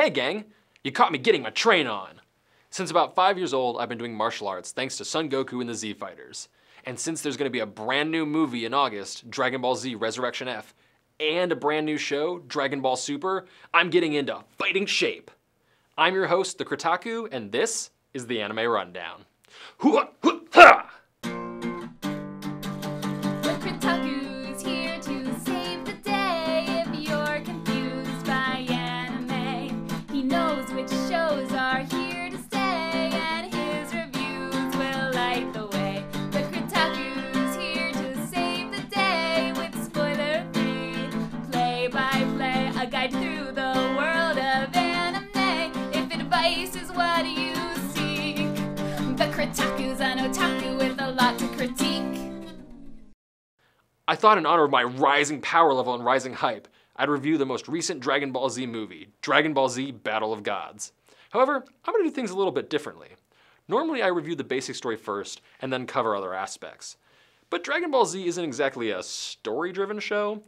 Hey gang, you caught me getting my train on. Since about 5 years old, I've been doing martial arts thanks to Son Goku and the Z Fighters. And since there's going to be a brand new movie in August, Dragon Ball Z Resurrection F, and a brand new show, Dragon Ball Super, I'm getting into fighting shape. I'm your host, the Critaku, and this is the Anime Rundown. Hoo-ha! Hoo-ha! Otaku with a lot to critique. I thought in honor of my rising power level and rising hype, I'd review the most recent Dragon Ball Z movie, Dragon Ball Z Battle of Gods. However, I'm going to do things a little bit differently. Normally I review the basic story first and then cover other aspects. But Dragon Ball Z isn't exactly a story-driven show,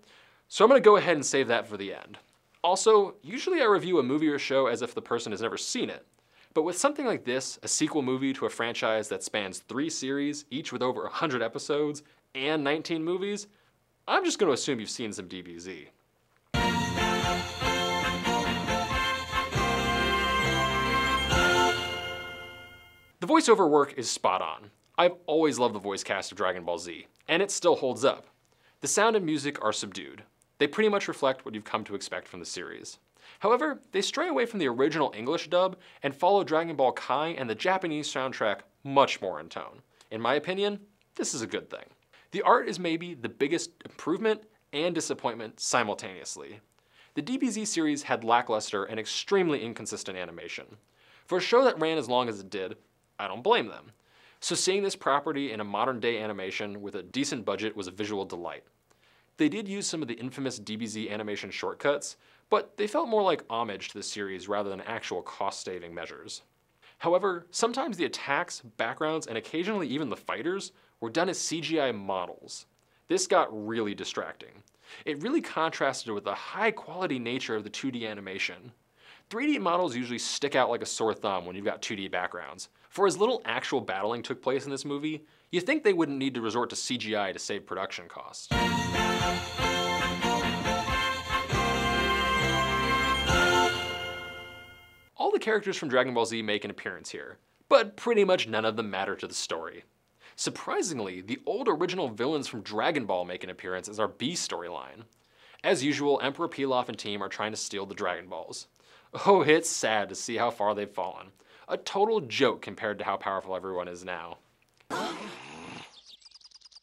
so I'm going to go ahead and save that for the end. Also, usually I review a movie or show as if the person has never seen it. But with something like this, a sequel movie to a franchise that spans 3 series, each with over 100 episodes, and 19 movies, I'm just going to assume you've seen some DBZ. The voiceover work is spot on. I've always loved the voice cast of Dragon Ball Z, and it still holds up. The sound and music are subdued. They pretty much reflect what you've come to expect from the series. However, they stray away from the original English dub and follow Dragon Ball Kai and the Japanese soundtrack much more in tone. In my opinion, this is a good thing. The art is maybe the biggest improvement and disappointment simultaneously. The DBZ series had lackluster and extremely inconsistent animation. For a show that ran as long as it did, I don't blame them. So seeing this property in a modern day animation with a decent budget was a visual delight. They did use some of the infamous DBZ animation shortcuts, but they felt more like homage to the series rather than actual cost-saving measures. However, sometimes the attacks, backgrounds, and occasionally even the fighters were done as CGI models. This got really distracting. It really contrasted with the high-quality nature of the 2D animation. 3D models usually stick out like a sore thumb when you've got 2D backgrounds. For as little actual battling took place in this movie, you think they wouldn't need to resort to CGI to save production costs. All the characters from Dragon Ball Z make an appearance here, but pretty much none of them matter to the story. Surprisingly, the old original villains from Dragon Ball make an appearance as our B storyline. As usual, Emperor Pilaf and team are trying to steal the Dragon Balls. Oh, it's sad to see how far they've fallen. A total joke compared to how powerful everyone is now.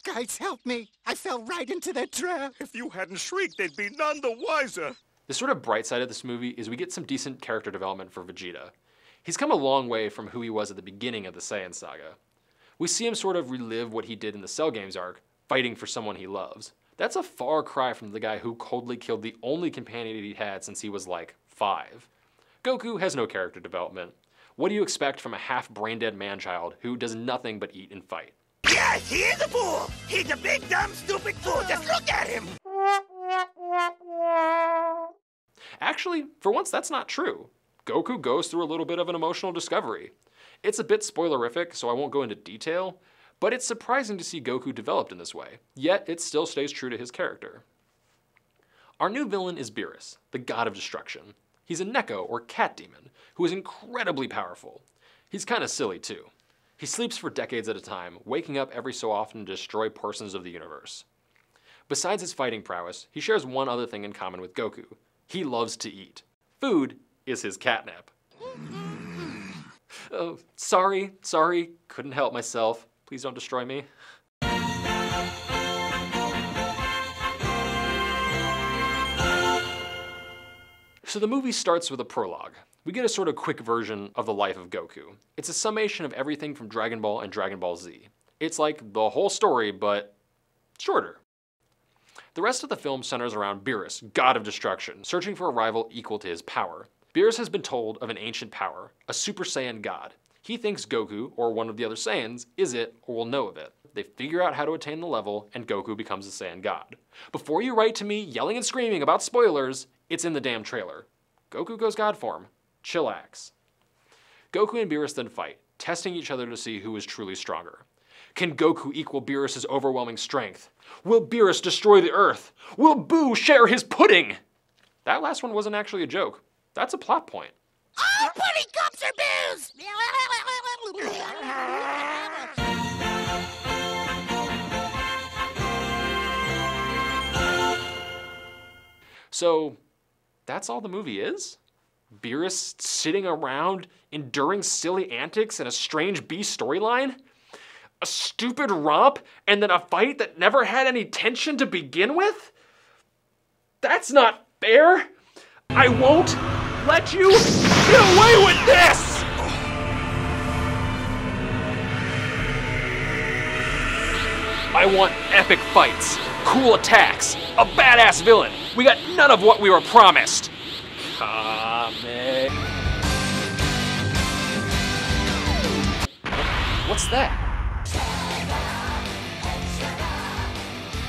Guys, help me! I fell right into that trap! If you hadn't shrieked, they'd be none the wiser! The sort of bright side of this movie is we get some decent character development for Vegeta. He's come a long way from who he was at the beginning of the Saiyan saga. We see him sort of relive what he did in the Cell Games arc, fighting for someone he loves. That's a far cry from the guy who coldly killed the only companion he had since he was like 5. Goku has no character development. What do you expect from a half-brain-dead man-child who does nothing but eat and fight? Yes, he is a fool! He's a big, dumb, stupid fool! Just look at him! Actually, for once that's not true. Goku goes through a little bit of an emotional discovery. It's a bit spoilerific, so I won't go into detail, but it's surprising to see Goku developed in this way, yet it still stays true to his character. Our new villain is Beerus, the god of destruction. He's a Neko, or cat demon, who is incredibly powerful. He's kinda silly too. He sleeps for decades at a time, waking up every so often to destroy portions of the universe. Besides his fighting prowess, he shares one other thing in common with Goku. He loves to eat. Food is his catnip. Oh, sorry, couldn't help myself. Please don't destroy me. So the movie starts with a prologue. We get a sort of quick version of the life of Goku. It's a summation of everything from Dragon Ball and Dragon Ball Z. It's like the whole story, but shorter. The rest of the film centers around Beerus, god of destruction, searching for a rival equal to his power. Beerus has been told of an ancient power, a Super Saiyan god. He thinks Goku, or one of the other Saiyans, is it or will know of it. They figure out how to attain the level, and Goku becomes a Saiyan god. Before you write to me yelling and screaming about spoilers, it's in the damn trailer. Goku goes god form. Chillax. Goku and Beerus then fight, testing each other to see who is truly stronger. Can Goku equal Beerus' overwhelming strength? Will Beerus destroy the Earth? Will Boo share his pudding? That last one wasn't actually a joke. That's a plot point. Oh, pudding cups are booze! So, that's all the movie is? Beerus sitting around, enduring silly antics and a strange B storyline? A stupid romp, and then a fight that never had any tension to begin with? That's not fair! I won't let you get away with this! I want epic fights, cool attacks, a badass villain. We got none of what we were promised. Comic. What's that?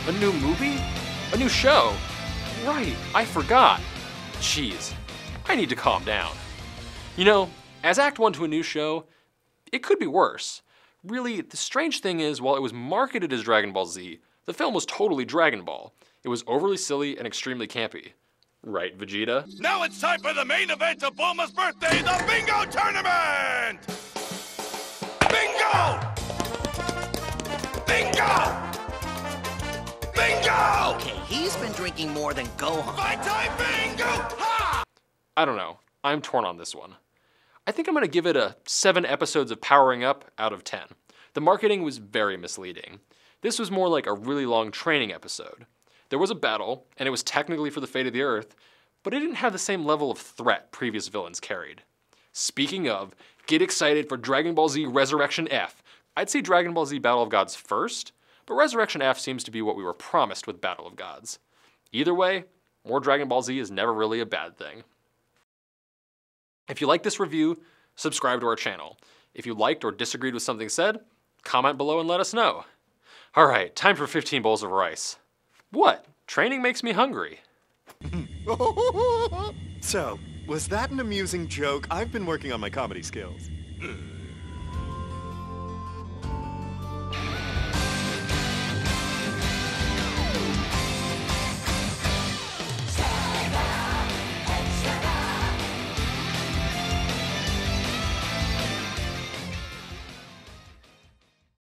A new movie? A new show? Right, I forgot. Jeez, I need to calm down. You know, as Act 1 to a new show, it could be worse. Really, the strange thing is, while it was marketed as Dragon Ball Z, the film was totally Dragon Ball. It was overly silly and extremely campy. Right, Vegeta? Now it's time for the main event of Bulma's birthday, the Bingo Tournament! Bingo! Bingo! Bingo! Okay, he's been drinking more than Gohan. Fight time bingo! Ha! I don't know. I'm torn on this one. I think I'm gonna give it a 7 episodes of powering up out of 10. The marketing was very misleading. This was more like a really long training episode. There was a battle, and it was technically for the fate of the Earth, but it didn't have the same level of threat previous villains carried. Speaking of, get excited for Dragon Ball Z Resurrection F. I'd say Dragon Ball Z Battle of Gods first, but Resurrection F seems to be what we were promised with Battle of Gods. Either way, more Dragon Ball Z is never really a bad thing. If you like this review, subscribe to our channel. If you liked or disagreed with something said, comment below and let us know. Alright, time for 15 bowls of rice. What? Training makes me hungry. So, was that an amusing joke? I've been working on my comedy skills.